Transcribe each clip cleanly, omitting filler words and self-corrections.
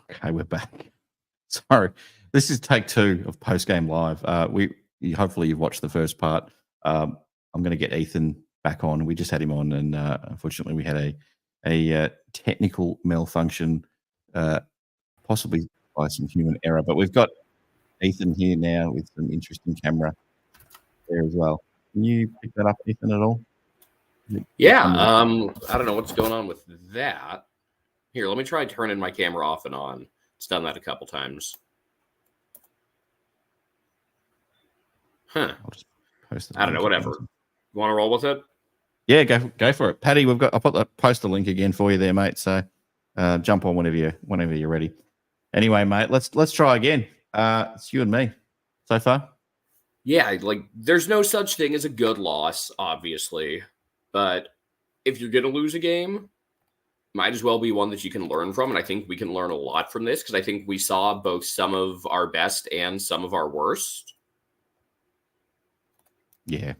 Okay, we're back. Sorry, this is take 2 of post game live. Hopefully you've watched the first part. I'm going to get Ethan back on. We just had him on, and unfortunately we had a technical malfunction, possibly by some human error. But we've got Ethan here now with some interesting camera there as well. Can you pick that up, Ethan, at all? Yeah, I don't know what's going on with that. Here, let me try turning my camera off and on. It's done that a couple times. Huh. I'll just post it. I don't know, whatever. You want to roll with it? Yeah, go for it. Paddy, I'll post the link again for you there, mate. So jump on whenever you're ready. Anyway, mate, let's try again. It's you and me so far. Yeah, like there's no such thing as a good loss, obviously. But if you're going to lose a game, might as well be one that you can learn from. And I think we can learn a lot from this because I think we saw both some of our best and some of our worst. Yeah,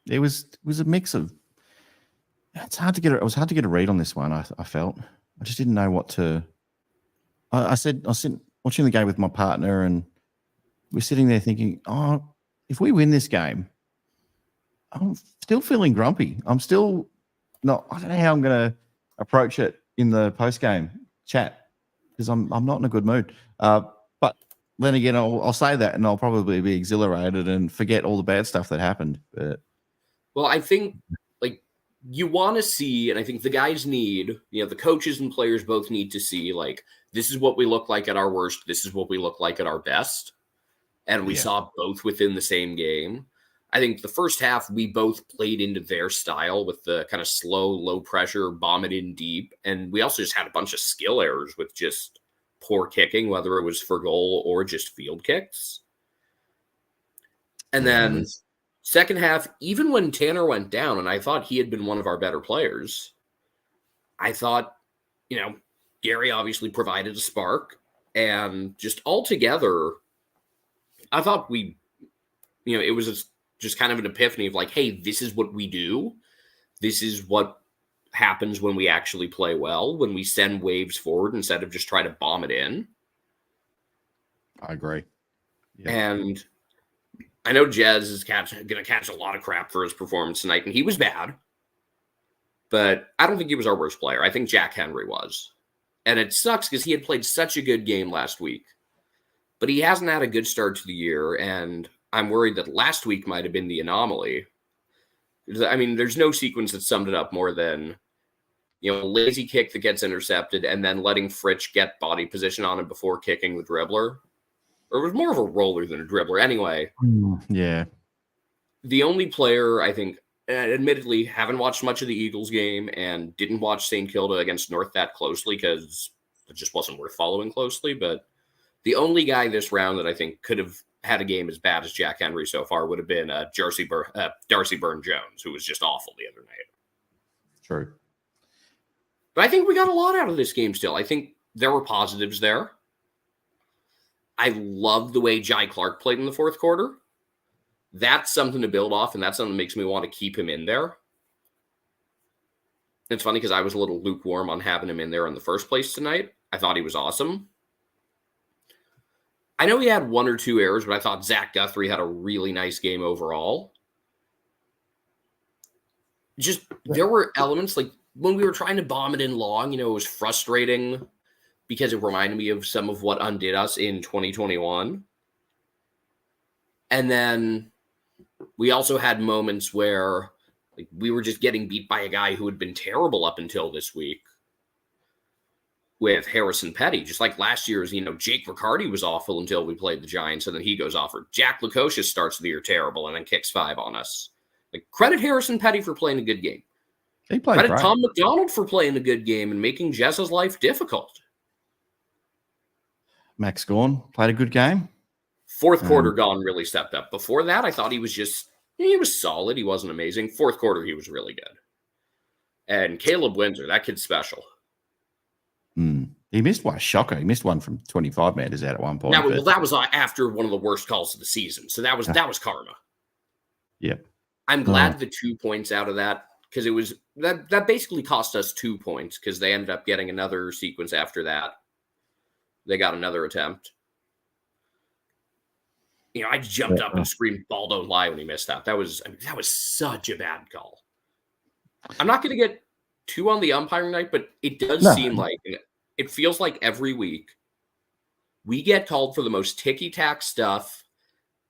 it was a mix of. It was hard to get a read on this one. I felt I just didn't know what to. I was watching the game with my partner, and we're sitting there thinking, "Oh, if we win this game, I'm still feeling grumpy. I'm still not. I don't know how I'm going to approach it in the post game chat because I'm not in a good mood. But then again, I'll say that, and I'll probably be exhilarated and forget all the bad stuff that happened. But well, I think like you want to see, and I think the guys need, the coaches and players both need to see like this is what we look like at our worst. This is what we look like at our best, and we saw both within the same game. I think the first half, we both played into their style with the kind of slow, low pressure, bomb it in deep. And we also just had a bunch of skill errors with just poor kicking, whether it was for goal or just field kicks. And then second half, even when Tanner went down, and I thought he had been one of our better players, I thought, Gary obviously provided a spark. And just altogether, I thought it was just kind of an epiphany of like, hey, this is what we do. This is what happens when we actually play well, when we send waves forward instead of just try to bomb it in. I agree. Yeah. And I know Jez is going to catch a lot of crap for his performance tonight, and he was bad. But I don't think he was our worst player. I think Jack Henry was. And it sucks because he had played such a good game last week. But he hasn't had a good start to the year, and I'm worried that last week might have been the anomaly. I mean, there's no sequence that summed it up more than, lazy kick that gets intercepted and then letting Fritsch get body position on him before kicking the dribbler. Or it was more of a roller than a dribbler. Anyway. Yeah. The only player, I think, admittedly, haven't watched much of the Eagles game and didn't watch St. Kilda against North that closely because it just wasn't worth following closely. But the only guy this round that I think could have had a game as bad as Jack Henry so far would have been Darcy Byrne-Jones, who was just awful the other night. True. But I think we got a lot out of this game still. I think there were positives there. I love the way Jai Clark played in the fourth quarter. That's something to build off, and that's something that makes me want to keep him in there. It's funny because I was a little lukewarm on having him in there in the first place tonight. I thought he was awesome. I know he had one or two errors, but I thought Zach Guthrie had a really nice game overall. Just there were elements like when we were trying to bomb it in long, it was frustrating because it reminded me of some of what undid us in 2021. And then we also had moments where we were just getting beat by a guy who had been terrible up until this week. With Harrison Petty, just like last year's, Jake Riccardi was awful until we played the Giants, and then he goes off. Or Jack Lukosius starts the year terrible and then kicks 5 on us. Credit Harrison Petty for playing a good game. He played Credit great. Tom McDonald for playing a good game and making Jess's life difficult. Max Gawn played a good game. Fourth quarter, Gawn really stepped up. Before that, I thought he was he was solid. He wasn't amazing. Fourth quarter, he was really good. And Caleb Windsor, that kid's special. He missed one. Shocker. He missed one from 25 meters out at one point. Well, that was after one of the worst calls of the season. So that was karma. Yep. I'm glad the 2 points out of that because it was that basically cost us 2 points because they ended up getting another sequence after that. They got another attempt. I jumped up and screamed, "Ball don't lie," when he missed that. That was such a bad call. I'm not going to get too on the umpiring night, but it does seem like, it feels like every week we get called for the most ticky-tack stuff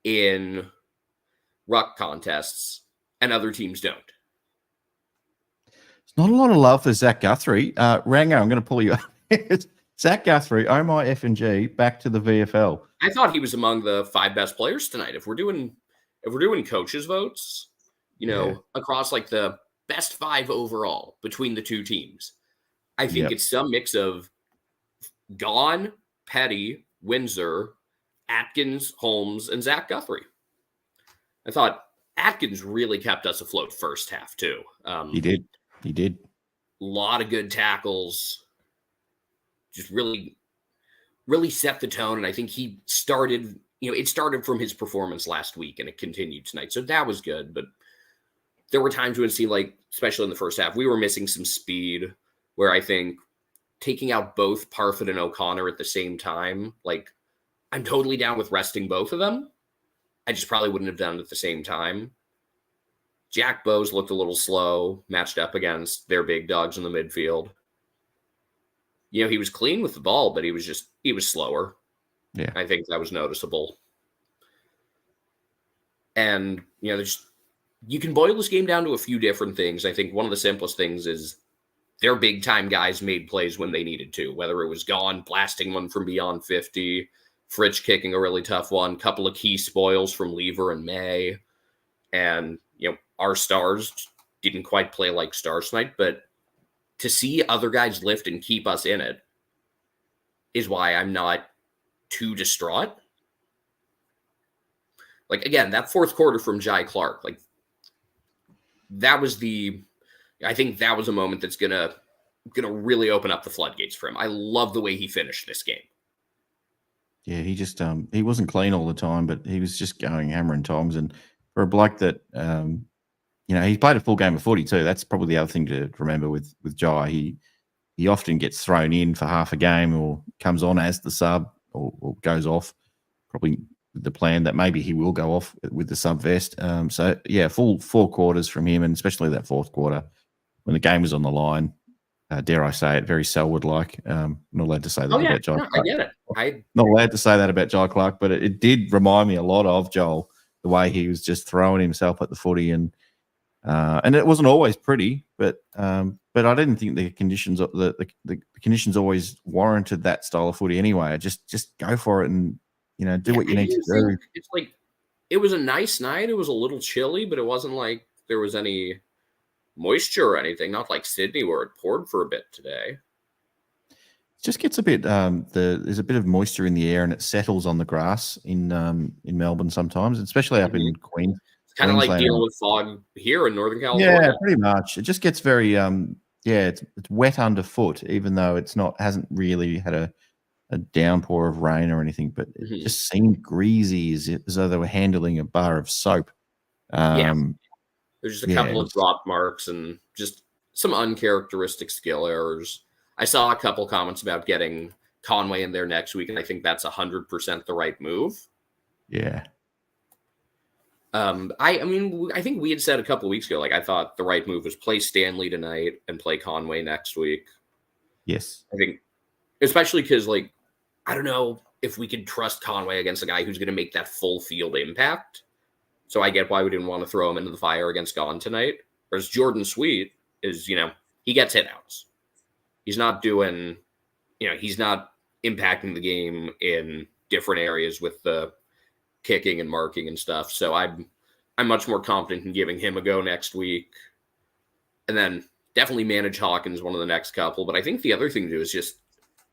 in ruck contests, and other teams don't. It's not a lot of love for Zach Guthrie. Rango, I'm going to pull you up. Zach Guthrie, oh my F&G, back to the VFL. I thought he was among the 5 best players tonight. If we're doing coaches votes, across like the best 5 overall between the two teams, I think it's some mix of Gawn, Petty, Windsor, Atkins, Holmes, and Zach Guthrie. I thought Atkins really kept us afloat first half too. He did. A lot of good tackles. Just really, really set the tone. And I think he started, it started from his performance last week and it continued tonight. So that was good. But there were times when it seemed like, especially in the first half, we were missing some speed, where I think taking out both Parfit and O'Connor at the same time, like, I'm totally down with resting both of them. I just probably wouldn't have done it at the same time. Jack Bowes looked a little slow, matched up against their big dogs in the midfield. He was clean with the ball, but he was slower. Yeah. I think that was noticeable. And, you can boil this game down to a few different things. I think one of the simplest things is their big time guys made plays when they needed to, whether it was Gawn blasting one from beyond 50, Fritsch kicking a really tough one, couple of key spoils from Lever and May. And, our stars didn't quite play like stars tonight, but to see other guys lift and keep us in it is why I'm not too distraught. Like, again, that fourth quarter from Jai Clark, like, I think that was a moment that's gonna really open up the floodgates for him. I love the way he finished this game. Yeah, he just he wasn't clean all the time, but he was just going hammer and tongs. And for a bloke that he played a full game of footy too. That's probably the other thing to remember with Jai. He often gets thrown in for half a game or comes on as the sub or goes off. Probably with the plan that maybe he will go off with the sub vest. So yeah, full 4 quarters from him, and especially that fourth quarter when the game was on the line. Dare I say it, very Selwood-like. Not allowed to say that about Jai Clark. I get it. Not allowed to say that about Jai Clark, but it did remind me a lot of Joel, the way he was just throwing himself at the footy, and it wasn't always pretty, but I didn't think the conditions the conditions always warranted that style of footy anyway. Just go for it and do what you need to do. It's like, it was a nice night. It was a little chilly, but it wasn't like there was any moisture or anything. Not like Sydney where it poured for a bit today. It just gets a bit there's a bit of moisture in the air and it settles on the grass in Melbourne sometimes, especially up in Queens. It's kind of like dealing with fog here in Northern California. Yeah, pretty much. It just gets very it's wet underfoot, even though hasn't really had a downpour of rain or anything, but it just seemed greasy as though they were handling a bar of soap. There's just a couple of drop marks and just some uncharacteristic skill errors. I saw a couple comments about getting Conway in there next week, and I think that's 100% the right move. Yeah. I think we had said a couple of weeks ago, like, I thought the right move was play Stanley tonight and play Conway next week. Yes. I think, especially because, like, I don't know if we could trust Conway against a guy who's going to make that full field impact. So I get why we didn't want to throw him into the fire against Gawn tonight. Whereas Jordan Sweet is, he gets hit outs. He's not doing, he's not impacting the game in different areas with the kicking and marking and stuff. So I'm much more confident in giving him a go next week. And then definitely manage Hawkins one of the next couple. But I think the other thing to do is just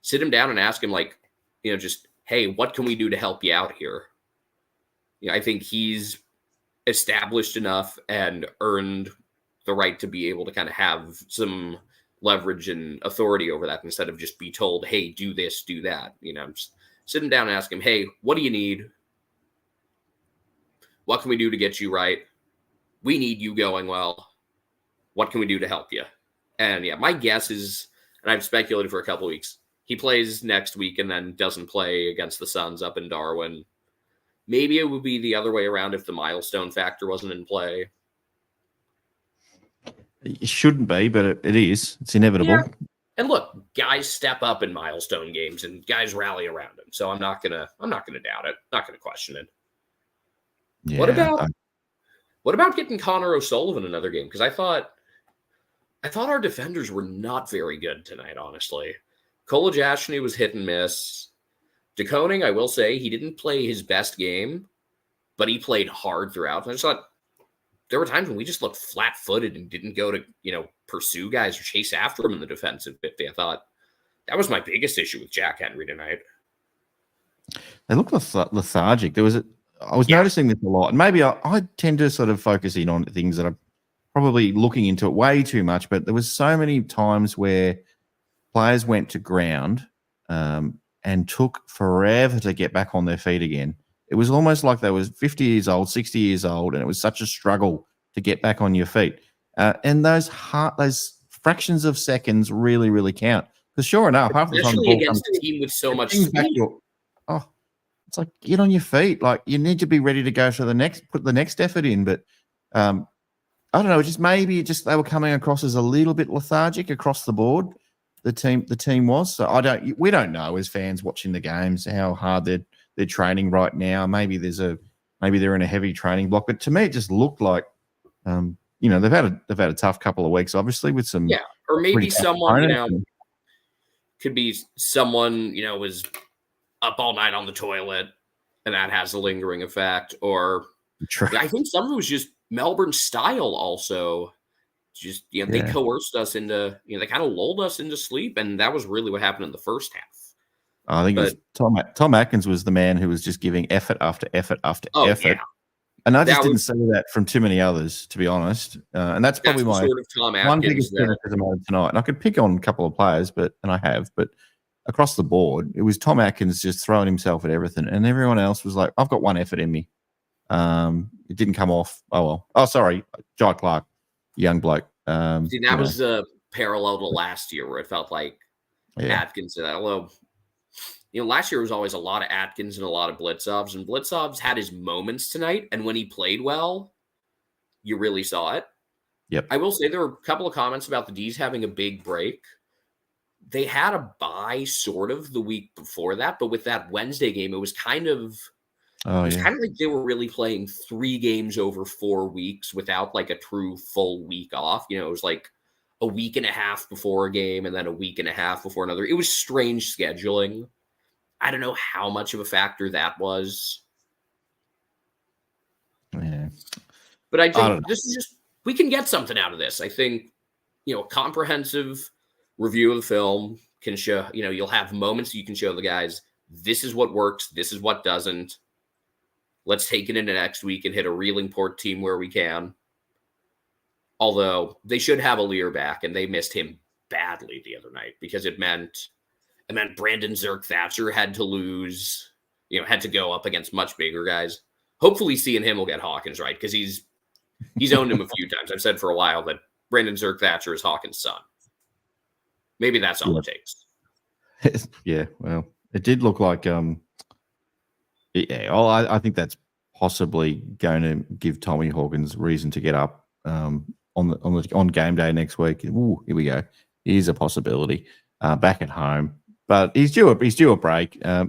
sit him down and ask him, like, just, hey, what can we do to help you out here? I think he's established enough and earned the right to be able to kind of have some leverage and authority over that instead of just be told, hey, do this, do that. Just sit him down and ask him, hey, what do you need? What can we do to get you right? We need you going well. What can we do to help you? And yeah, my guess is, and I've speculated for a couple of weeks, he plays next week and then doesn't play against the Suns up in Darwin. Maybe it would be the other way around if the milestone factor wasn't in play. It shouldn't be, but it is. It's inevitable. Yeah. And look, guys step up in milestone games and guys rally around him. So I'm not gonna doubt it. Not gonna question it. Yeah, what about getting Connor O'Sullivan another game? Because I thought our defenders were not very good tonight, honestly. Kolajashny was hit and miss. DeConing, I will say, he didn't play his best game, but he played hard throughout. And I just thought there were times when we just looked flat-footed and didn't go to, pursue guys or chase after them in the defensive 50. I thought that was my biggest issue with Jack Henry tonight. They look lethargic. I was noticing this a lot, and maybe I tend to sort of focus in on things that I'm probably looking into it way too much, but there was so many times where players went to ground and took forever to get back on their feet again. It was almost like they was 50 years old, 60 years old, and it was such a struggle to get back on your feet. And those fractions of seconds really, really count. Because sure enough, half the time the ball against a team with so much speed. It's like, get on your feet. Like, you need to be ready to go to put the next effort in. But I don't know, they were coming across as a little bit lethargic across the board. The team was. So we don't know as fans watching the games how hard they're training right now. Maybe they're in a heavy training block. But to me, it just looked like they've had a tough couple of weeks, obviously, with some or maybe someone could be someone was up all night on the toilet, and that has a lingering effect. Or I think some of it was just Melbourne style also. Just, they coerced us into, they kind of lulled us into sleep, and that was really what happened in the first half. I think it was Tom Atkins was the man who was just giving effort after effort after effort. Yeah. And I just didn't see that from too many others, to be honest. And that's probably my sort of Tom Atkins one biggest criticism of tonight. And I could pick on a couple of players, but across the board, it was Tom Atkins just throwing himself at everything, and everyone else was like, "I've got one effort in me." It didn't come off. Oh well. Oh, sorry, Jai Clark, young bloke. See, that was the parallel to last year, where it felt like Atkins did that. Although, last year was always a lot of Atkins and a lot of Blitzovs, and Blitzovs had his moments tonight, and when he played well, you really saw it. Yep. I will say there were a couple of comments about the Dees having a big break. They had a bye sort of the week before that, but with that Wednesday game, it was kind of like they were really playing 3 games over 4 weeks without like a true full week off. It was like a week and a half before a game and then a week and a half before another. It was strange scheduling. I don't know how much of a factor that was. Yeah. But I think this is just, we can get something out of this. I think, a comprehensive review of the film can show, you'll have moments you can show the guys, this is what works, this is what doesn't. Let's take it into next week and hit a reeling port team where we can. Although they should have Aaliyah back, and they missed him badly the other night because it meant Brandon Zerk-Thatcher had to lose, had to go up against much bigger guys. Hopefully seeing him will get Hawkins right, because he's owned him a few times. I've said for a while that Brandon Zerk-Thatcher is Hawkins' son. Maybe that's all it takes. Yeah, well, it did look like I think that's possibly going to give Tommy Hawkins reason to get up on game day next week. Ooh, here we go. Here's a possibility back at home, but he's due a break. I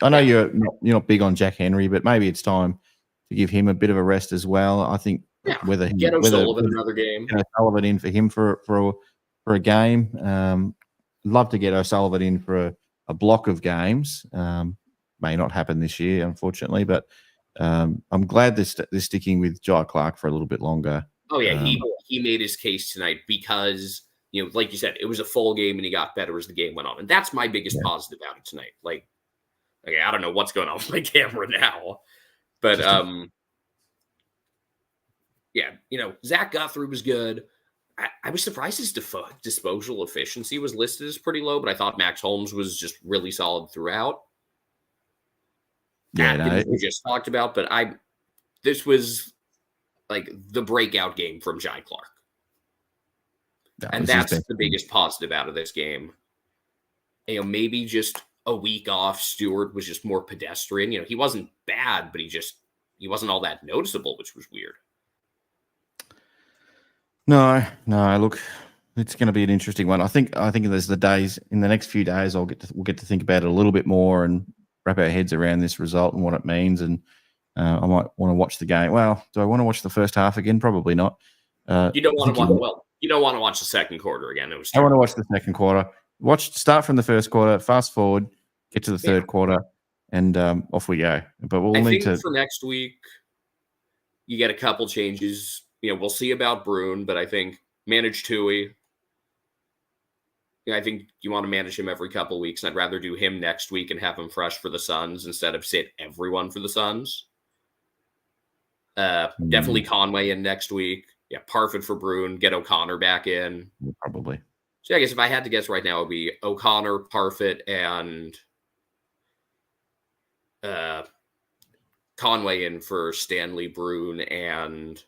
know you're not big on Jack Henry, but maybe it's time to give him a bit of a rest as well. I think whether O'Sullivan another game, O'Sullivan in for him for a game. Love to get O'Sullivan in for a block of games. May not happen this year, unfortunately, but I'm glad they're sticking with Jai Clark for a little bit longer. Oh yeah, he made his case tonight because like you said, it was a full game and he got better as the game went on, and that's my biggest positive about it tonight. Like, okay, I don't know what's going on with my camera now, but Zach Guthrie was good. I was surprised his disposal efficiency was listed as pretty low, but I thought Max Holmes was just really solid throughout. Yeah, we just talked about, but this was like the breakout game from Jai Clark. And that's the biggest positive out of this game. maybe just a week off, Stewart was just more pedestrian. He wasn't bad, but he wasn't all that noticeable, which was weird. No. Look, it's going to be an interesting one. I think there's the days in the next few days. We'll get to think about it a little bit more and wrap our heads around this result and what it means. And I might want to watch the game. Well, do I want to watch the first half again? Probably not. You don't want to watch. Well, you don't want to watch the second quarter again. It was. I want to watch the second quarter. Start from the first quarter. Fast forward. Get to the third quarter, and off we go. But we'll need to for next week. You get a couple changes. We'll see about Bruin, but I think manage Tui. I think you want to manage him every couple of weeks, and I'd rather do him next week and have him fresh for the Suns instead of sit everyone for the Suns. Definitely Conway in next week. Yeah, Parfit for Bruin. Get O'Connor back in. Probably. So I guess if I had to guess right now, it would be O'Connor, Parfit, and Conway in for Stanley, Bruin, and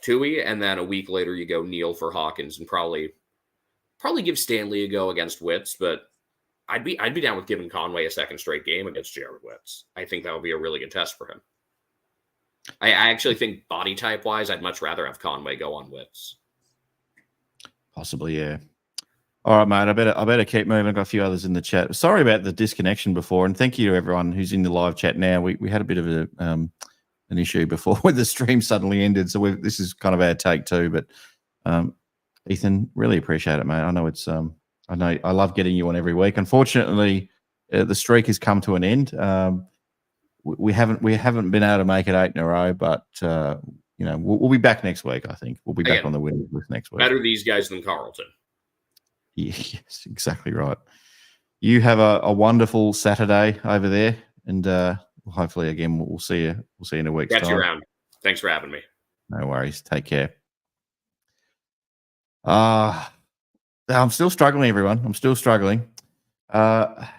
Tui, and then a week later you go Neal for Hawkins, and probably give Stanley a go against Witts, but I'd be down with giving Conway a second straight game against Jared Witts. I think that would be a really good test for him. I actually think body type wise, I'd much rather have Conway go on Witts. Possibly, yeah. All right, mate. I better keep moving. I've got a few others in the chat. Sorry about the disconnection before, and thank you to everyone who's in the live chat now. We had a bit of an issue before when the stream suddenly ended, so this is kind of our take too. But Ethan, really appreciate it, mate. I know it's I know I love getting you on every week. Unfortunately, the streak has come to an end. We haven't been able to make it 8 in a row, but we'll be back next week. I think we'll be back on the winning list next week. Better these guys than Carlton. Yes, exactly right. You have a wonderful Saturday over there, and hopefully again we'll see you. We'll see you in a week's time. Catch you around. Thanks for having me. No worries. Take care. I'm still struggling, everyone. I'm still struggling. Hydrocodone.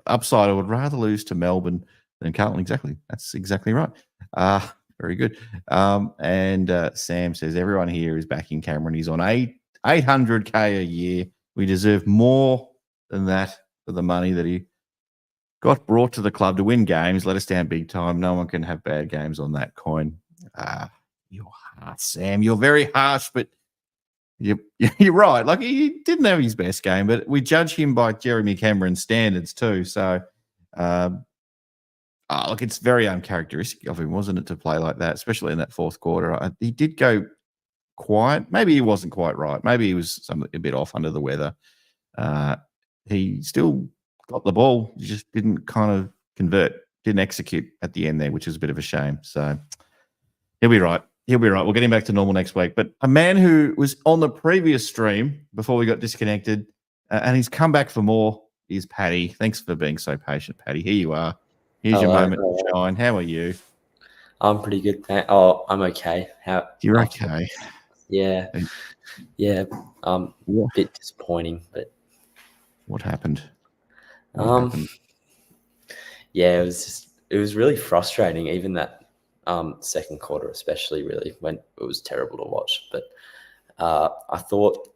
Upside, I would rather lose to Melbourne than Carlton. Exactly. That's exactly right. Very good. And Sam says, everyone here is backing Cameron. He's on 800K a year. We deserve more than that for the money that he got brought to the club to win games. Let us down big time. No one can have bad games on that coin. You're harsh, Sam. You're very harsh, but you're right. Like, he didn't have his best game, but we judge him by Jeremy Cameron's standards too. So, look, it's very uncharacteristic of him, wasn't it, to play like that, especially in that fourth quarter. He did go quiet. Maybe he wasn't quite right. Maybe he was a bit off under the weather. He still got the ball. He just didn't kind of convert, didn't execute at the end there, which is a bit of a shame. So he'll be right. He'll be right. We'll get him back to normal next week. But a man who was on the previous stream before we got disconnected, and he's come back for more, is Paddy. Thanks for being so patient, Paddy. Here you are. Here's your moment to shine. How are you? I'm pretty good. I'm okay. You're okay. Yeah. A bit disappointing, but what happened? Yeah, it was really frustrating. Even that second quarter, especially, really, when it was terrible to watch. But I thought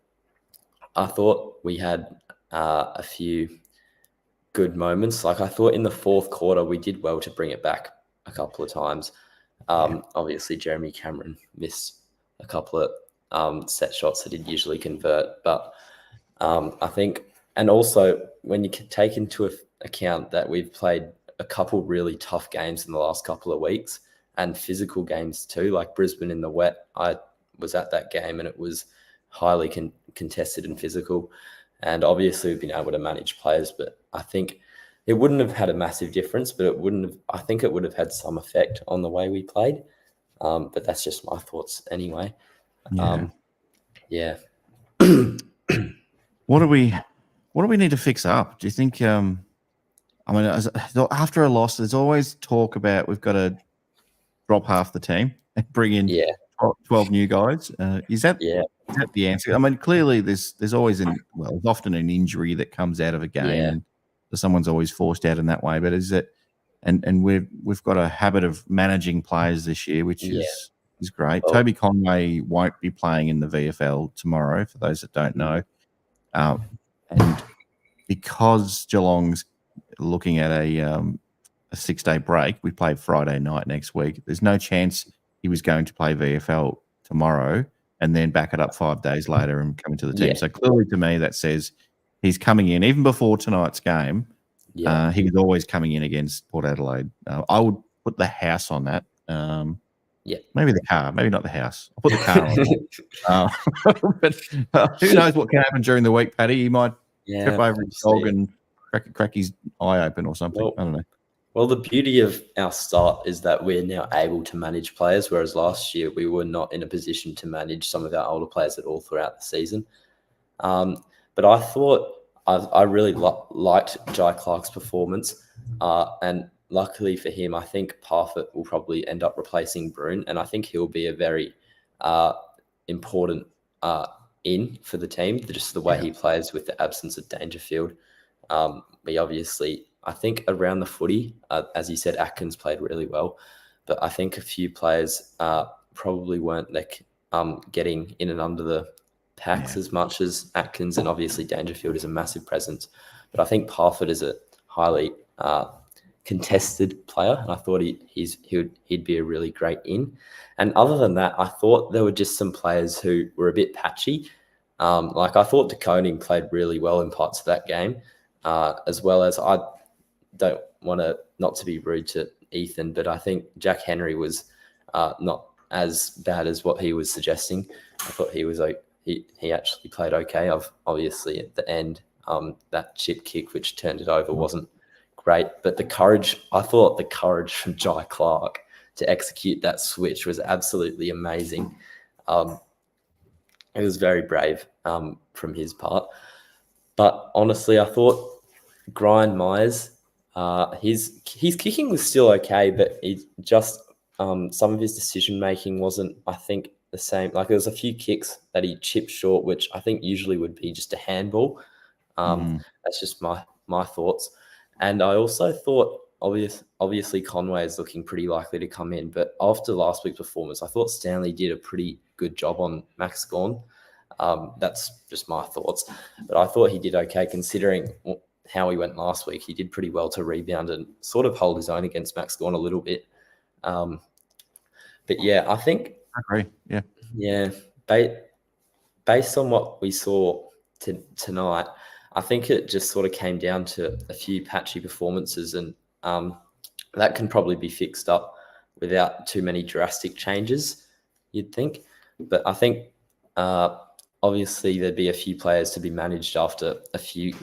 we had a few good moments. Like, I thought in the fourth quarter we did well to bring it back a couple of times. Obviously, Jeremy Cameron missed a couple of set shots that he'd usually convert. But I think, and also when you can take into account that we've played a couple really tough games in the last couple of weeks, and physical games too, like Brisbane in the wet. I was at that game and it was highly contested and physical. And obviously we've been able to manage players, but I think it wouldn't have had a massive difference, but I think it would have had some effect on the way we played. But that's just my thoughts anyway. Yeah. What do we need to fix up? Do you think, after a loss, there's always talk about we've got to drop half the team and bring in 12 new guys. Is that the answer? I mean, clearly there's always there's often an injury that comes out of a game, and someone's always forced out in that way. But is it? And we've got a habit of managing players this year, which is great. Toby Conway won't be playing in the VFL tomorrow, for those that don't know. And because Geelong's looking at a 6-day break, we play Friday night next week. There's no chance he was going to play VFL tomorrow and then back it up 5 days later and come into the team. Yeah. So clearly, to me, that says he's coming in even before tonight's game. Yeah. He was always coming in against Port Adelaide. I would put the house on that. Yeah. Maybe the car, maybe not the house. I'll put the car on. But who knows what can happen during the week, Paddy? He might trip over his dog and crack his eye open or something. Well, I don't know. Well, the beauty of our start is that we're now able to manage players, whereas last year we were not in a position to manage some of our older players at all throughout the season. But I thought I really liked Jai Clark's performance, and luckily for him, I think Parfitt will probably end up replacing Bruin, and I think he'll be a very important in for the team, just the way he plays with the absence of Dangerfield. We obviously, I think around the footy, as you said, Atkins played really well, but I think a few players probably weren't getting in and under the packs as much as Atkins, and obviously Dangerfield is a massive presence. But I think Parfitt is a highly contested player, and I thought he'd be a really great in. And other than that, I thought there were just some players who were a bit patchy. Like I thought De Koning played really well in parts of that game, as well as I don't want to not to be rude to Ethan, but I think Jack Henry was not as bad as what he was suggesting. I thought he was he actually played okay. Obviously at the end, that chip kick which turned it over wasn't great, but I thought the courage from Jai Clark to execute that switch was absolutely amazing. It was very brave from his part. But honestly, I thought Brian Myers, his kicking was still okay, but it just some of his decision making wasn't, I think, the same. Like there was a few kicks that he chipped short, which I think usually would be just a handball. That's just my thoughts. And I also thought, obviously Conway is looking pretty likely to come in, but after last week's performance, I thought Stanley did a pretty good job on Max Gawn. That's just my thoughts, but I thought he did okay considering how he went last week. He did pretty well to rebound and sort of hold his own against Max Gawn a little bit. But yeah, I think I agree. Yeah. Based on what we saw tonight, I think it just sort of came down to a few patchy performances, and that can probably be fixed up without too many drastic changes, you'd think. But I think obviously there'd be a few players to be managed after a few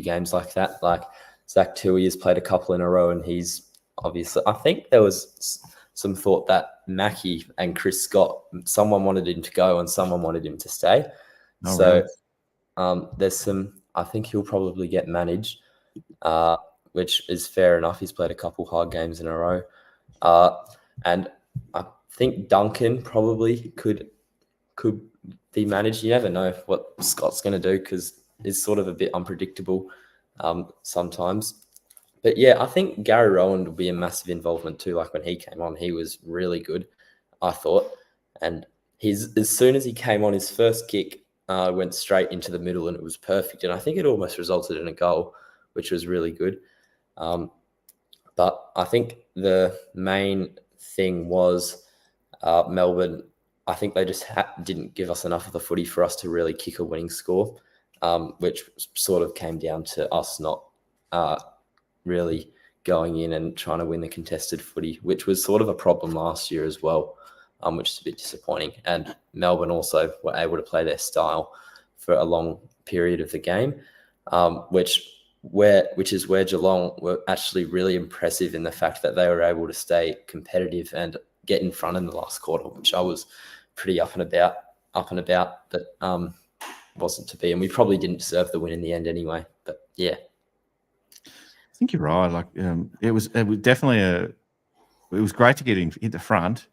games like that. Like Zach Tui has played a couple in a row, and he's obviously, I think there was some thought that Mackie and Chris Scott, someone wanted him to go and someone wanted him to stay. There's some, I think he'll probably get managed, which is fair enough. He's played a couple hard games in a row. And I think Duncan probably could be managed. You never know what Scott's going to do because it's sort of a bit unpredictable sometimes. But yeah, I think Gary Rowan will be a massive involvement too. Like when he came on, he was really good, I thought. And as soon as he came on, his first kick went straight into the middle and it was perfect. And I think it almost resulted in a goal, which was really good. But I think the main thing was Melbourne. I think they just didn't give us enough of the footy for us to really kick a winning score, which sort of came down to us not really going in and trying to win the contested footy, which was sort of a problem last year as well, which is a bit disappointing. And Melbourne also were able to play their style for a long period of the game, which is where Geelong were actually really impressive in the fact that they were able to stay competitive and get in front in the last quarter, which I was pretty up and about, but wasn't to be. And we probably didn't deserve the win in the end anyway. But yeah. I think you're right. Like it was definitely it was great to get in the front.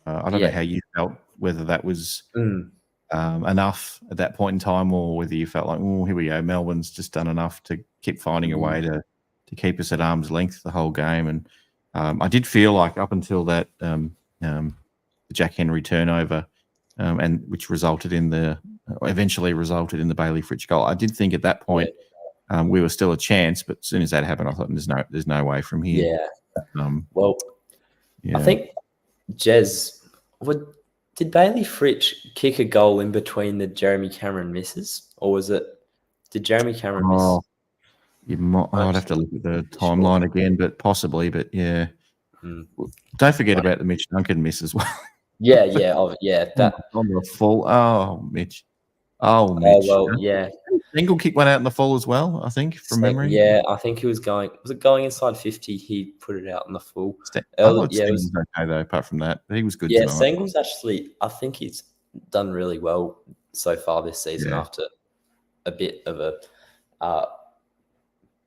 I don't know how you felt, whether that was enough at that point in time, or whether you felt like, oh, here we go, Melbourne's just done enough to keep finding a way to keep us at arm's length the whole game. And I did feel like up until that the Jack Henry turnover, and which resulted in the eventually resulted in the Bailey Fritsch goal. I did think at that point we were still a chance, but as soon as that happened, I thought there's no way from here. Yeah. I think did Bailey Fritsch kick a goal in between the Jeremy Cameron misses, or did Jeremy Cameron miss? I'd have to look at the timeline again, but possibly. But yeah, don't forget about the Mitch Duncan miss as well. Yeah. That on the full. Oh, Mitch. Oh, Mitch. Engel kicked one out in the full as well, I think, from memory. Yeah, I think he was going. Was it going inside 50? He put it out in the full. I thought Stengel was okay though. Apart from that, he was good. Yeah, tonight. Stengel's actually. I think he's done really well so far this season after a bit of a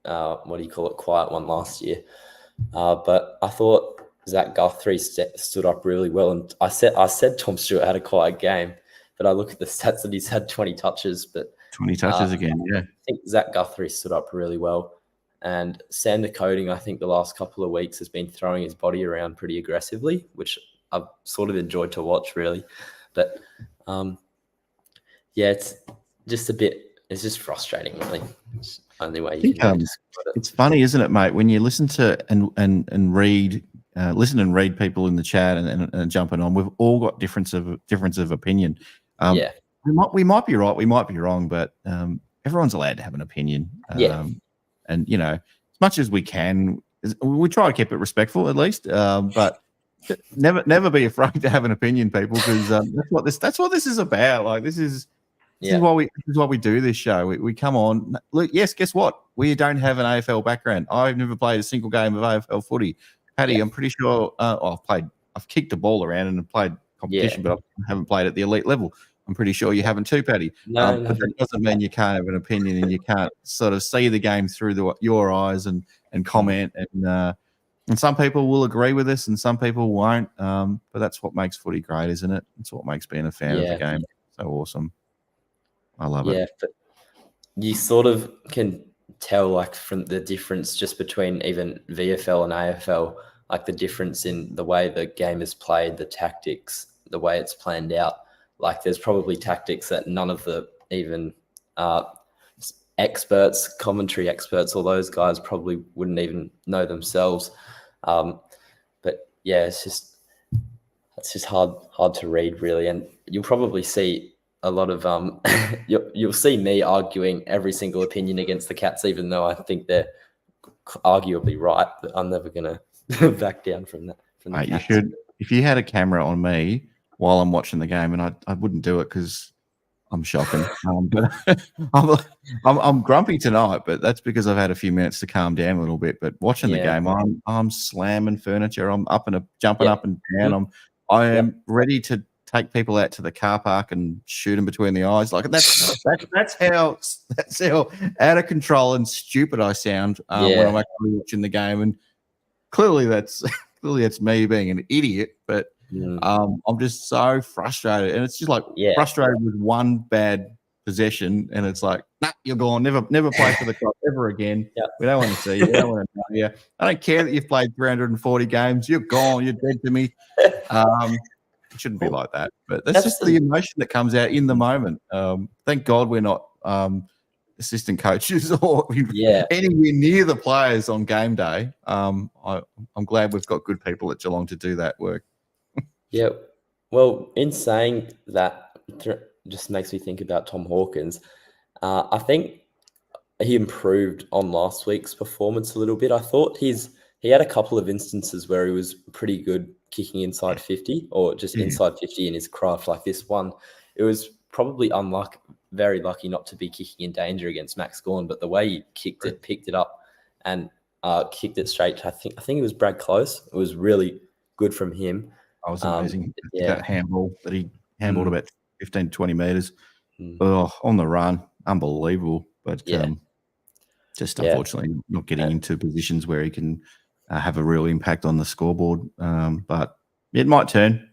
what do you call it? Quiet one last year. But I thought Zach Guthrie stood up really well, and I said Tom Stewart had a quiet game, but I look at the stats and he's had 20 touches, but 20 touches again. Yeah, I think Zach Guthrie stood up really well, and Sander Coding, I think the last couple of weeks has been throwing his body around pretty aggressively, which I've sort of enjoyed to watch really, but it's just a bit. It's just frustrating, really. It's the only way you can describe it. It's funny, isn't it, mate? When you listen to and read, read people in the chat and jumping on, we've all got difference of opinion. We might be right, we might be wrong, but everyone's allowed to have an opinion. And as much as we can, we try to keep it respectful at least. But never be afraid to have an opinion, people, because that's what this is about. Like this is why we do this show. We come on. Look, yes, guess what? We don't have an AFL background. I've never played a single game of AFL footy. Paddy, I'm pretty sure I've kicked the ball around and played competition, but I haven't played at the elite level. I'm pretty sure you haven't too, Paddy. No. But that doesn't mean you can't have an opinion and you can't sort of see the game through your eyes and comment. And some people will agree with us and some people won't. But that's what makes footy great, isn't it? It's what makes being a fan of the game so awesome. I love it. Yeah, but you sort of can tell, like, from the difference just between even VFL and AFL, like the difference in the way the game is played, the tactics, the way it's planned out. Like, there's probably tactics that none of the even experts, commentary experts, all those guys probably wouldn't even know themselves. But yeah, it's just hard to read, really. And you'll probably see a lot of you'll see me arguing every single opinion against the Cats, even though I think they're arguably right. But I'm never gonna back down from that. Mate, you should. If you had a camera on me while I'm watching the game, and I wouldn't do it because I'm shocking. But I'm grumpy tonight, but that's because I've had a few minutes to calm down a little bit. But watching the game, I'm slamming furniture. I'm jumping up and down. I am ready to take people out to the car park and shoot them between the eyes. Like that's how out of control and stupid I sound when I'm actually watching the game. And clearly that's me being an idiot. But I'm just so frustrated, and it's just like frustrated with one bad possession, and it's like, nah, you're gone. Never play for the club ever again. We don't want to see you. We don't want to know you. I don't care that you've played 340 games. You're gone. You're dead to me. It shouldn't be like that, but that's just the emotion that comes out in the moment. Thank God we're not assistant coaches or anywhere near the players on game day. I'm glad we've got good people at Geelong to do that work. Yeah. Well, in saying that, just makes me think about Tom Hawkins. I think he improved on last week's performance a little bit. I thought he had a couple of instances where he was pretty good kicking inside 50 or just inside 50 in his craft. Like this one, it was probably very lucky not to be kicking in danger against Max Gawn, but the way he kicked it, picked it up and kicked it straight. I think it was Brad Close. It was really good from him. That was amazing. That handball that he handballed about 15 to 20 metres. On the run. Unbelievable. But just unfortunately not getting into positions where he can have a real impact on the scoreboard. But it might turn.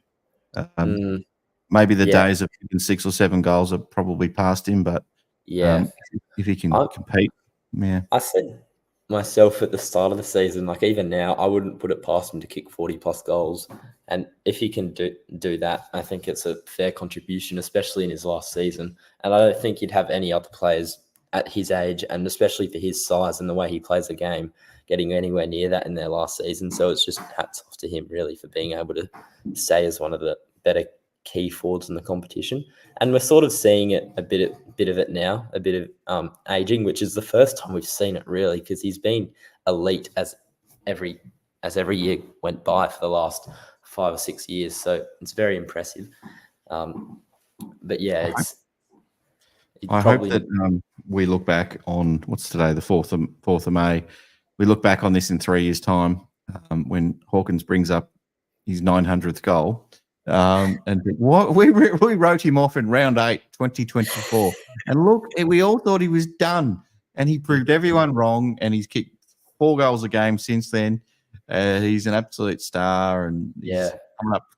Maybe the days of kicking 6 or 7 goals are probably past him, but if he can compete, I said myself at the start of the season, like even now, I wouldn't put it past him to kick 40 plus goals. And if he can do that, I think it's a fair contribution, especially in his last season. And I don't think you'd have any other players at his age, and especially for his size and the way he plays the game, getting anywhere near that in their last season. So it's just hats off to him, really, for being able to stay as one of the better key forwards in the competition. And we're sort of seeing it a bit of it now, a bit of aging, which is the first time we've seen it, really, because he's been elite as every year went by for the last 5 or 6 years. So it's very impressive. But yeah, I hope that we look back on what's today, the 4th of May. We look back on this in 3 years' time when Hawkins brings up his 900th goal. And what we wrote him off in round 8, 2024. And look, we all thought he was done. And he proved everyone wrong. And he's kicked 4 goals a game since then. He's an absolute star. And he's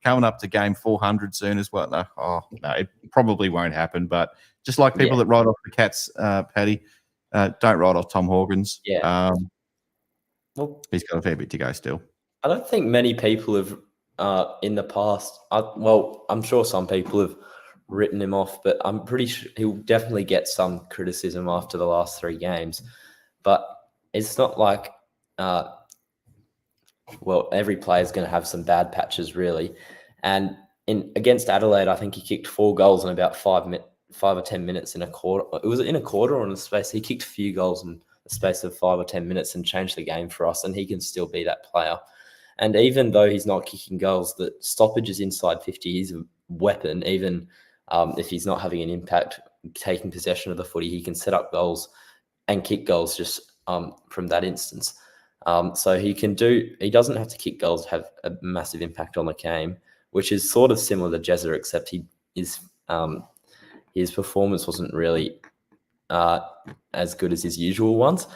coming up to game 400 soon as well. No, it probably won't happen. But just like people that write off the Cats, Paddy, don't write off Tom Hawkins. Yeah. Well, he's got a fair bit to go still. I don't think many people have in the past. I'm sure some people have written him off, but I'm pretty sure he'll definitely get some criticism after the last 3 games. But it's not like, every player is going to have some bad patches, really. And against Adelaide, I think he kicked 4 goals in about 5 or 10 minutes in a quarter. It was in a quarter or in a space. He kicked a few goals in the space of 5 or 10 minutes and changed the game for us, and he can still be that player. And even though he's not kicking goals, the stoppages inside 50 is a weapon. Even if he's not having an impact, taking possession of the footy, he can set up goals and kick goals just from that instance. So he doesn't have to kick goals to have a massive impact on the game, which is sort of similar to Jezza, except his performance wasn't really as good as his usual ones.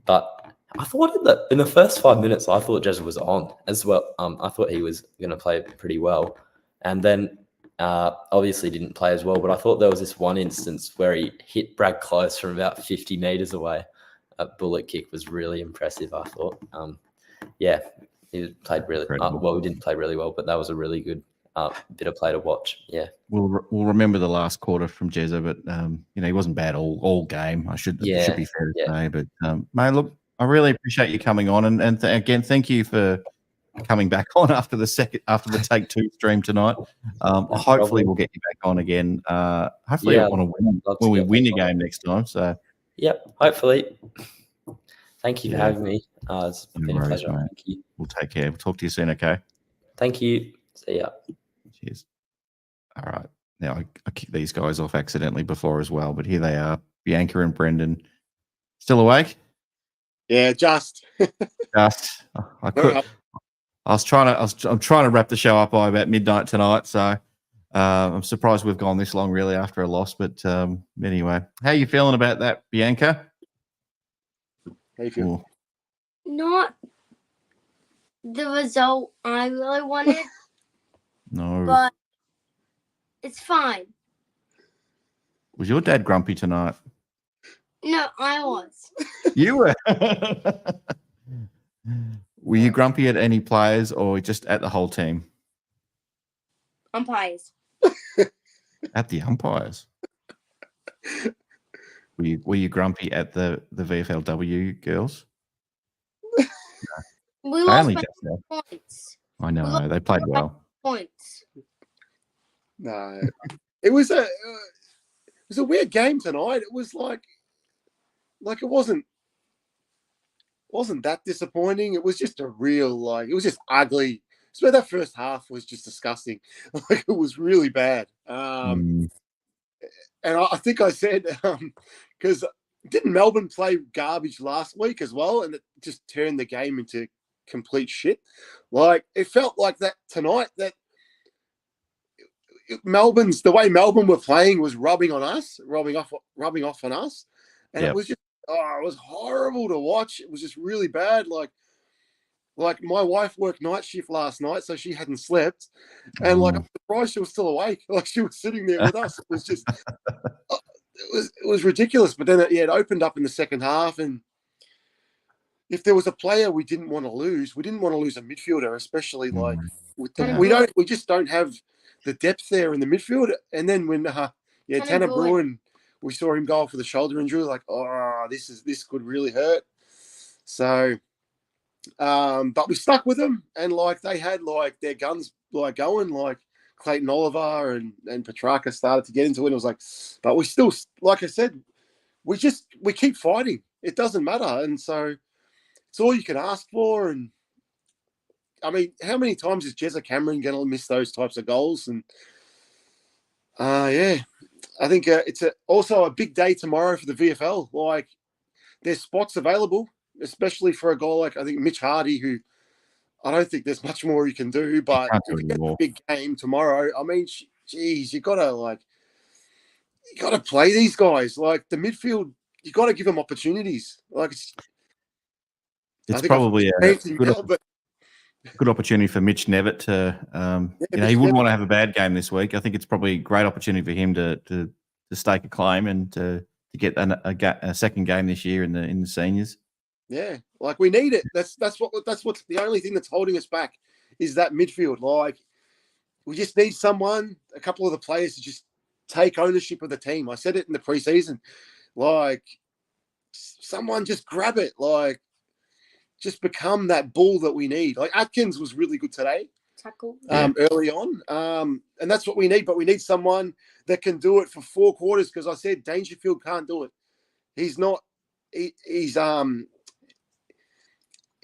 But I thought in the first 5 minutes, I thought Jezza was on as well. I thought he was going to play pretty well. And then obviously didn't play as well. But I thought there was this one instance where he hit Brad Close from about 50 metres away. A bullet kick was really impressive, I thought. He played really well. He didn't play really well, but that was a really good bit of play to watch. Yeah, we'll remember the last quarter from Jezza, but he wasn't bad all game. It should be fair to say. But mate, look, I really appreciate you coming on, and again, thank you for coming back on after the Take 2 stream tonight. Hopefully, we'll get you back on again. Hopefully, I want to win when we win a game next time. So, hopefully. Thank you for having me. It's been a pleasure. Mate. Thank you. We'll take care. We'll talk to you soon. Okay. Thank you. See ya. Cheers. All right. Now I kicked these guys off accidentally before as well, but here they are, Bianca and Brendan. Still awake? Yeah, just. I'm trying to wrap the show up by about midnight tonight, so I'm surprised we've gone this long really after a loss. But anyway, how are you feeling about that, Bianca? How you feel? Not the result I really wanted. No. But it's fine. Was your dad grumpy tonight? No, I was. You were. Were you grumpy at any players or just at the whole team? Umpires. At the umpires. Were you grumpy at the VFLW girls? No. We lost by points. I know they played well. Points. No, it was a weird game tonight. It was like it wasn't that disappointing. It was just a real it was just ugly. So that first half was just disgusting. It was really bad. And I think I said because didn't Melbourne play garbage last week as well, and it just turned the game into complete shit. It felt like that tonight. That the way Melbourne were playing was rubbing off on us, and it was just it was horrible to watch. It was just really bad. Like my wife worked night shift last night, so she hadn't slept, and I'm surprised she was still awake. She was sitting there with us. It was just it was ridiculous. But then it opened up in the second half, and if there was a player we didn't want to lose a midfielder, especially like with the, Yeah. we just don't have the depth there in the midfield. And then when Tanner Bruin, we saw him go off with a shoulder injury, like, oh, this could really hurt. So, but we stuck with them, and like they had like their guns like going, like Clayton Oliver and Petrarca started to get into it. It was like, but we still, like I said, we keep fighting. It doesn't matter, and so it's all you can ask for. And I mean, how many times is Jezza Cameron going to miss those types of goals? And yeah, I think it's also a big day tomorrow for the VFL. Like, there's spots available, especially for a guy like, I think, Mitch Hardy, who I don't think there's much more he can do. But if you get a big game tomorrow, I mean, geez, you got to play these guys. Like, the midfield, you got to give them opportunities. Like, it's probably a good opportunity for Mitch Nevitt to, he wouldn't want to have a bad game this week. I think it's probably a great opportunity for him to stake a claim and to get a second game this year in the seniors. Yeah, like we need it. That's what's the only thing that's holding us back is that midfield. Like, we just need a couple of the players to just take ownership of the team. I said it in the preseason. Like, someone just grab it. Like, just become that bull that we need. Like, Atkins was really good today. Tackle. Early on. And that's what we need, but we need someone that can do it for 4 quarters, because I said Dangerfield can't do it. He's not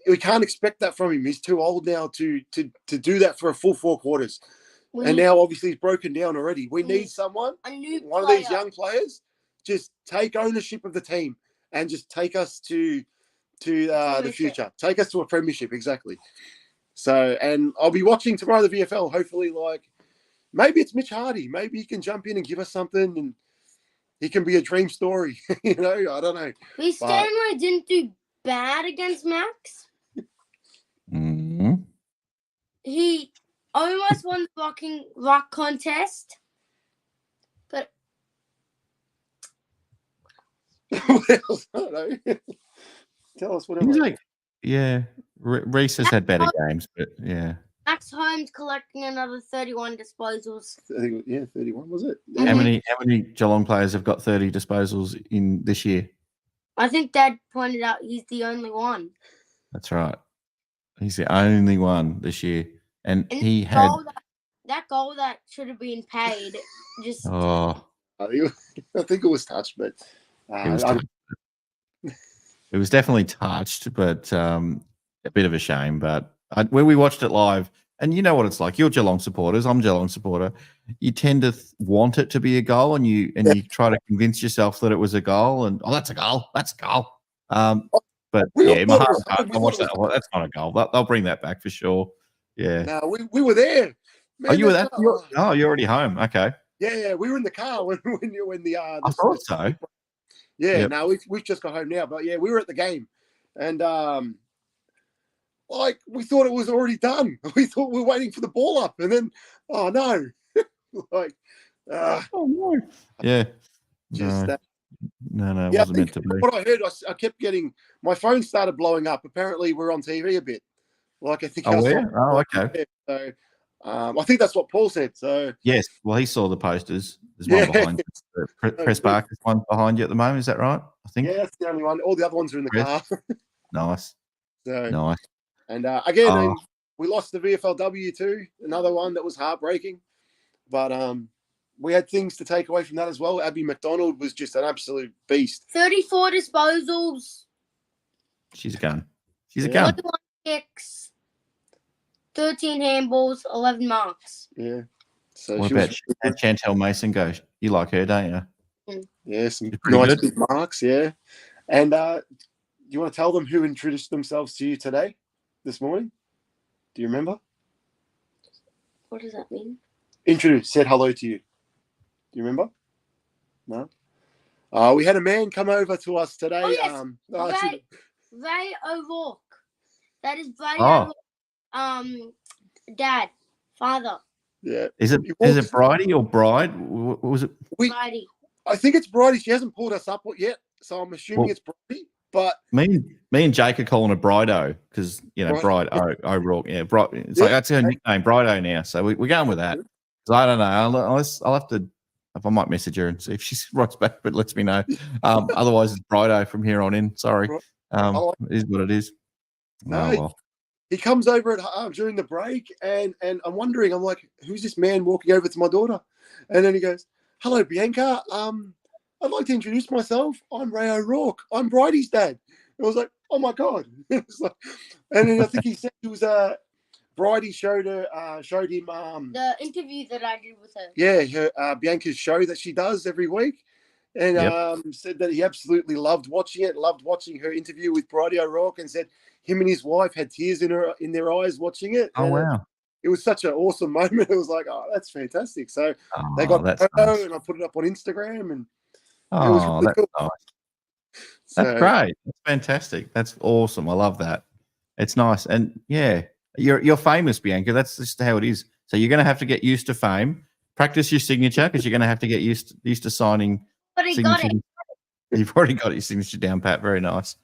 we can't expect that from him. He's too old now to do that for a full 4 quarters. And now obviously he's broken down already. We need someone, one of these young players, just take ownership of the team and just take us to the future. Take us to a premiership, exactly. So, and I'll be watching tomorrow the VFL. Hopefully, like, maybe it's Mitch Hardy. Maybe he can jump in and give us something, and he can be a dream story. I don't know. Stanway didn't do bad against Max. Mm-hmm. He almost won the blocking rock contest, but what else? I don't know. Tell us whatever. Reese has had better games, but yeah. Max Holmes collecting another 31 disposals. I think, 31 was it? How many Geelong players have got 30 disposals in this year? I think Dad pointed out he's the only one. That's right. He's the only one this year, and he had that goal that should have been paid. Just I think it was touched, but it was touched. It was definitely touched, but a bit of a shame. But when we watched it live, and you know what it's like. You're Geelong supporters. I'm a Geelong supporter. You tend to want it to be a goal, and you try to convince yourself that it was a goal. And that's a goal. That's a goal. But in my heart, I watched that. Well, that's not a goal. They'll bring that back for sure. Yeah. No, we were there. Man, you were there? You're already home. Okay. Yeah, we were in the car when the I thought so. Yeah, yep. No, we've just got home now, but yeah, we were at the game, and like we thought it was already done. We thought we were waiting for the ball up, and then oh no, like oh no, yeah, just no, it wasn't meant to be. What I heard, I kept getting my phone started blowing up. Apparently, we're on TV a bit. Like I think. Okay. So. I think that's what Paul said. So yes, well, he saw the posters. There's one behind you. The press park is one behind you at the moment. Is that right? I think. Yeah, that's the only one. All the other ones are in the car. Nice. So nice. And again, we lost the VFLW too. Another one that was heartbreaking, but we had things to take away from that as well. Abby McDonald was just an absolute beast. 34 disposals. She's a gun. She's a gun. 41 kicks. 13 handballs, 11 marks. Yeah. So what about Chantel Mason go? You like her, don't you? Yeah, some nice big marks, yeah. And you want to tell them who introduced themselves to you today, this morning? Do you remember? What does that mean? Said hello to you. Do you remember? No? We had a man come over to us today. Oh, yes. Ray O'Rourke. That is Ray O'Rourke. Dad, father. Yeah. Is it Bridie or Bride? Was it Bridie? I think it's Bridie. She hasn't pulled us up yet, so I'm assuming it's Bridie. But Me and Jake are calling it Brido because Right. Bride O'Rourke. Yeah, it's like that's her nickname, Brido now. So we're going with that. So I don't know. I'll have to. If I might message her and see if she writes back, but lets me know. Otherwise, it's Brido from here on in. Sorry, Right. it is what it is. No, Oh well. he comes over during the break, and I'm wondering, I'm like, who's this man walking over to my daughter? And then he goes, "Hello, Bianca. I'd like to introduce myself. I'm Ray O'Rourke. I'm Bridie's dad." And I was like, "Oh my god!" It's like, and then I think he said it was Bridie showed him The interview that I did with her. her Bianca's show that she does every week, and said that he absolutely loved watching it, loved watching her interview with Bridie O'Rourke, and said him and his wife had tears in their eyes watching it. Oh And wow. it was such an awesome moment. It was like, oh, that's fantastic. So they Oh, got a that's photo, nice. and I put it up on Instagram, and it was Oh, really that's cool. nice. That's So, great. That's fantastic. That's awesome. I love that. It's nice. And yeah, you're famous, Bianca. That's just how it is. So you're going to have to get used to fame. Practice your signature because you're going to have to get used to signing But he got signatures. it. You've already got your signature down, Pat. Very nice.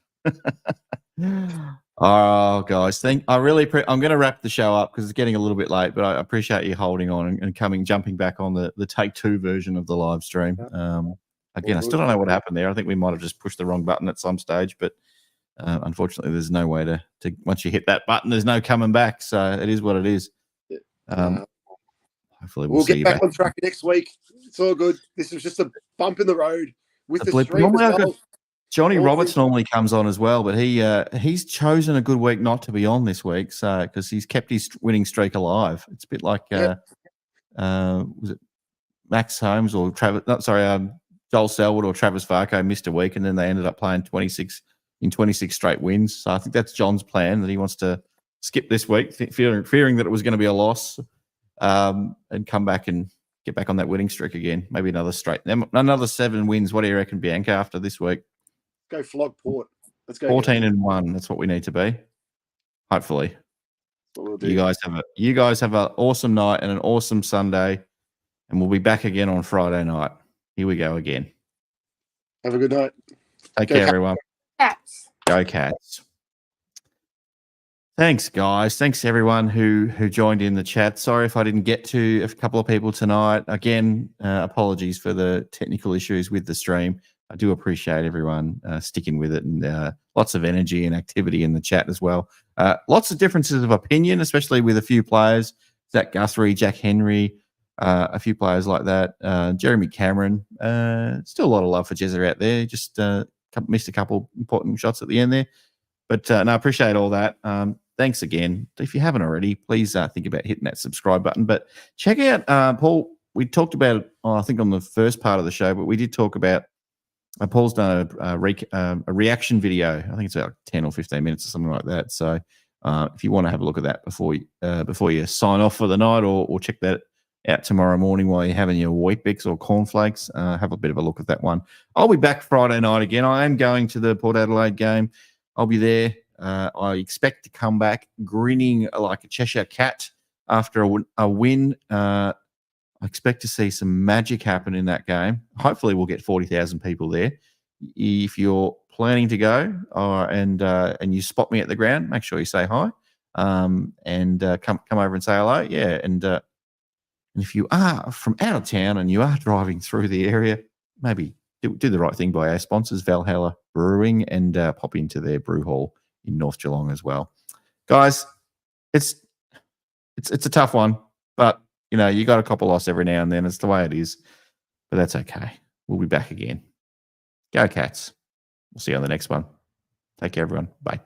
Oh, guys, I'm going to wrap the show up because it's getting a little bit late, but I appreciate you holding on and jumping back on the take 2 version of the live stream. Again, I still don't know what happened there. I think we might have just pushed the wrong button at some stage, but unfortunately, there's no way to once you hit that button, there's no coming back. So it is what it is. Hopefully, we'll see get you back back on track next week. It's all good. This was just a bump in the road with the blip. stream Normally as I've got well. Johnny All Roberts good. normally comes on as well, but he's chosen a good week not to be on this week, so because he's kept his winning streak alive. It's a bit like was it Max Holmes or Travis? Not sorry, Joel Selwood or Travis Varco missed a week, and then they ended up playing 26 straight wins. So I think that's John's plan, that he wants to skip this week, fearing that it was going to be a loss, and come back and get back on that winning streak again. Maybe another 7 wins. What do you reckon, Bianca, after this week? Go flog Port. Let's go. 14-1. That's what we need to be. Hopefully, That's what we'll do. you guys have an awesome night and an awesome Sunday, and we'll be back again on Friday night. Here we go again. Have a good night. Take Go care, Cats. everyone. Cats. Go Cats. Thanks, guys. Thanks, everyone who joined in the chat. Sorry if I didn't get to a couple of people tonight. Again, apologies for the technical issues with the stream. I do appreciate everyone sticking with it, and lots of energy and activity in the chat as well. Lots of differences of opinion, especially with a few players. Zach Guthrie, Jack Henry, a few players like that. Jeremy Cameron. Still a lot of love for Jezza out there. Just missed a couple important shots at the end there. But no, I appreciate all that. Thanks again. If you haven't already, please think about hitting that subscribe button. But check out, Paul, we talked about it, I think, on the first part of the show, but we did talk about Paul's done a reaction video. I think it's about 10 or 15 minutes or something like that. So if you want to have a look at that before you sign off for the night, or check that out tomorrow morning while you're having your Weet-Bix or cornflakes, have a bit of a look at that one. I'll be back Friday night again. I am going to the Port Adelaide game. I'll be there. I expect to come back grinning like a Cheshire cat after a win. I expect to see some magic happen in that game. Hopefully, we'll get 40,000 people there. If you're planning to go and you spot me at the ground, make sure you say hi, and come over and say hello. Yeah, and if you are from out of town and you are driving through the area, maybe do the right thing by our sponsors, Valhalla Brewing, and pop into their brew hall in North Geelong as well. Guys, it's a tough one, but you got a couple loss every now and then. It's the way it is, but that's okay. We'll be back again. Go Cats. We'll see you on the next one. Take care, everyone. Bye.